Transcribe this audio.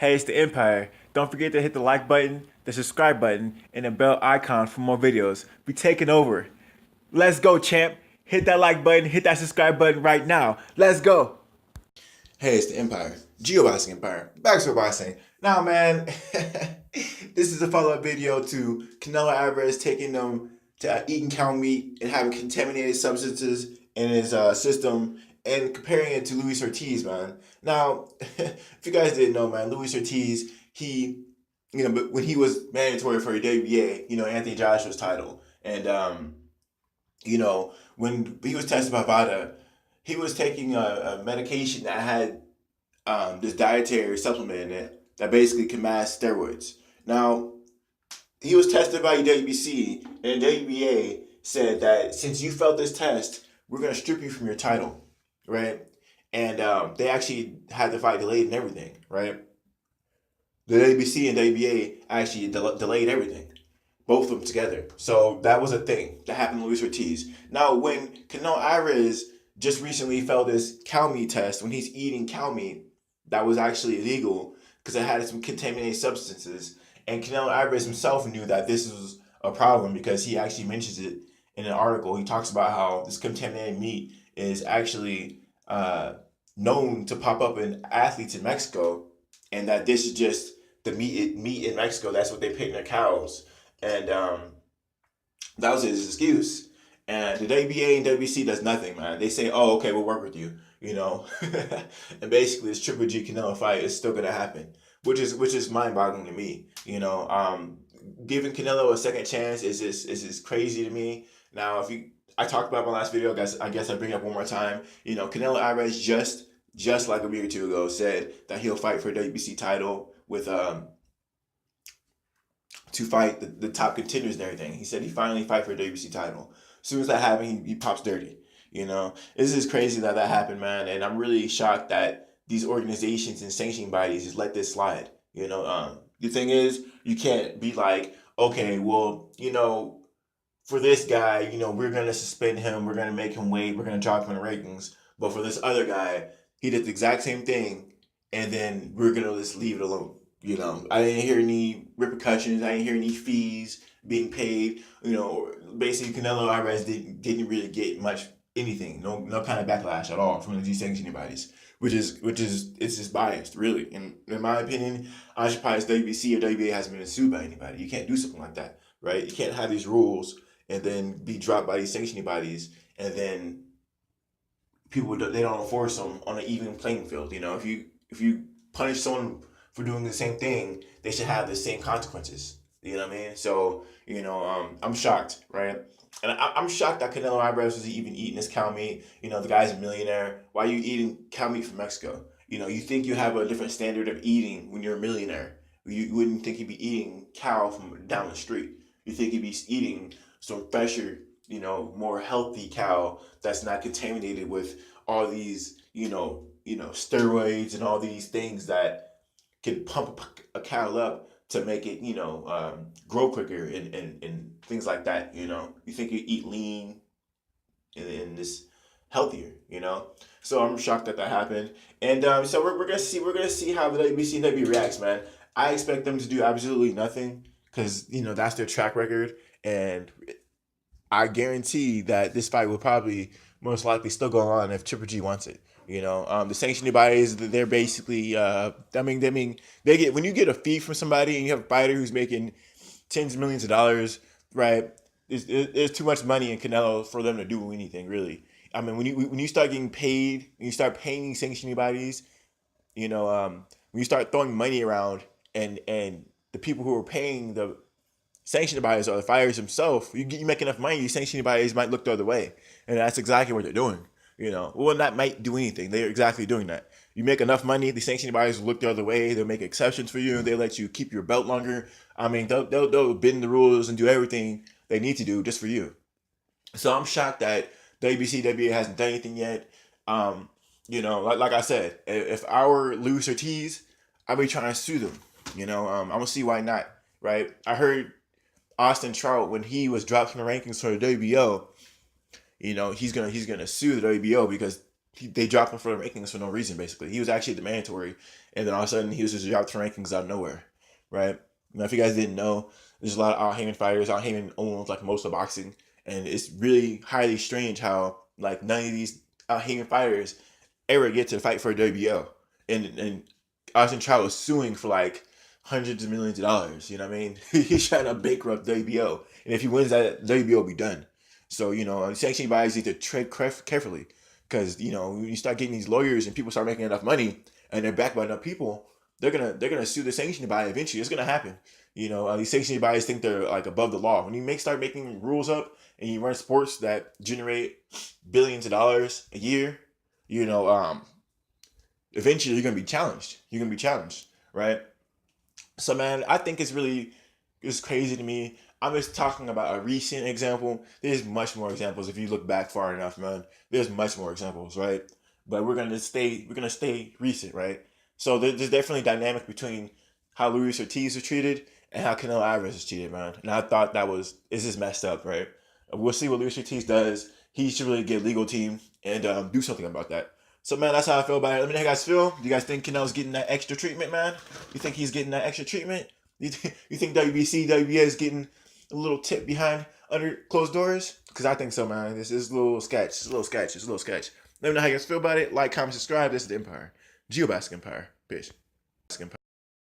Hey, it's the Empire. Don't forget to hit the like button, the subscribe button, and the bell icon for more videos. We taking over. Let's go, champ. Hit that like button, hit that subscribe button right now. Let's go. Hey, it's the Empire. Geoboxing Empire. Back to boxing. Now, man, this is a follow-up video to Canelo Alvarez taking them to eating cow meat and having contaminated substances in his system and comparing it to Luis Ortiz, man. Now, if you guys didn't know, man, Luis Ortiz, but when he was mandatory for a WBA, Anthony Joshua's title, and when he was tested by VADA, he was taking a medication that had this dietary supplement in it that basically can mask steroids. Now, he was tested by WBC, and the WBA said that since you failed this test, we're going to strip you from your title, right? And they actually had the fight delayed and everything, right? The WBC and WBA actually delayed everything, both of them together. So that was a thing that happened to Luis Ortiz. Now, when Canelo Alvarez just recently failed this cow meat test, when he's eating cow meat, that was actually illegal because it had some contaminated substances. And Canelo Alvarez himself knew that this was a problem because he actually mentions it in an article. He talks about how this contaminated meat is actually known to pop up in athletes in Mexico, and that this is just the meat in Mexico. That's what they pay their cows, and that was his excuse. And the WBA and WBC does nothing, man. They say, "Oh, okay, we'll work with you," and basically this Triple G Canelo fight is still gonna happen, which is mind boggling to me. Giving Canelo a second chance is crazy to me. Now, I talked about my last video, I guess I bring it up one more time. Canelo Alvarez just like a week or two ago said that he'll fight for a WBC title with to fight the top contenders and everything. He said he finally fight for a WBC title. As soon as that happened, he pops dirty. This is crazy that happened, man, and I'm really shocked that these organizations and sanctioning bodies just let this slide. The thing is, you can't be like, okay, well, for this guy, we're gonna suspend him, we're gonna make him wait, we're gonna drop him in the rankings, but for this other guy, he did the exact same thing, and then we're gonna just leave it alone. I didn't hear any repercussions. I didn't hear any fees being paid. Basically Canelo Alvarez didn't really get much anything. No kind of backlash at all from the desanctioning bodies, which is it's just biased, really. And in my opinion, I'm surprised WBC or WBA hasn't been sued by anybody. You can't do something like that, right? You can't have these rules and then be dropped by these sanctioning bodies, and then they don't enforce them on an even playing field. If you punish someone for doing the same thing, they should have the same consequences. You know what I mean? So I'm shocked, right? And I'm shocked that Canelo Alvarez was even eating this cow meat. The guy's a millionaire. Why are you eating cow meat from Mexico? You think you have a different standard of eating when you're a millionaire. You wouldn't think you'd be eating cow from down the street. You think you'd be eating some fresher, more healthy cow that's not contaminated with all these, steroids and all these things that can pump a cow up to make it, grow quicker and things like that. You think you eat lean and this healthier. So I'm shocked that happened, and so we're gonna see how the WBC reacts, man. I expect them to do absolutely nothing because that's their track record, and I guarantee that this fight will probably most likely still go on if Triple G wants it. The sanctioning bodies, they're basically, they get, when you get a fee from somebody and you have a fighter who's making tens of millions of dollars, right? There's too much money in Canelo for them to do anything, really. When you start getting paid, when you start paying sanctioning bodies, when you start throwing money around, and the people who are paying the sanctioning bodies are the fighters themselves, you make enough money, these sanctioning bodies might look the other way, and that's exactly what they're doing. Well, that might do anything. They're exactly doing that. You make enough money, the sanctioning bodies will look the other way. They'll make exceptions for you. They let you keep your belt longer. They'll bend the rules and do everything they need to do just for you. So I'm shocked that WBC, WBA hasn't done anything yet. Like I said, if I were Luis Ortiz, I'd be trying to sue them. I'm gonna see why not. Right? I heard Austin Trout, when he was dropped from the rankings for the WBO, he's gonna sue the WBO because they dropped him for the rankings for no reason. Basically, he was actually the mandatory, and then all of a sudden he was just dropped for rankings out of nowhere, right? Now, if you guys didn't know, there's a lot of Al Heyman fighters. Al Heyman owns like most of boxing, and it's really highly strange how like none of these Al Heyman fighters ever get to fight for a WBO, and Austin Trout was suing for like hundreds of millions of dollars. You know what I mean? He's trying to bankrupt WBO, and if he wins that, WBO will be done. So sanctioning bodies need to tread carefully, because when you start getting these lawyers and people start making enough money and they're backed by enough people, they're gonna sue the sanctioning body eventually. It's gonna happen. These sanctioning bodies think they're like above the law. When you start making rules up and you run sports that generate billions of dollars a year, eventually you're gonna be challenged. Right? So man, I think it's crazy to me. I'm just talking about a recent example. There's much more examples if you look back far enough, man. There's much more examples, right? But we're gonna stay recent, right? So there's definitely a dynamic between how Luis Ortiz was treated and how Canelo Alvarez was treated, man. And I thought it's just messed up, right? We'll see what Luis Ortiz does. He should really get a legal team and do something about that. So man, that's how I feel about it. Let me know how you guys feel. Do you guys think Canelo's getting that extra treatment, man? You think he's getting that extra treatment? You think WBC, WBA is getting a little tip behind under closed doors? Because I think so, man. This is a little sketch. It's a little sketch. Let me know how you guys feel about it. Like, comment, subscribe. This is the Empire. GeoBasket Empire. Peace.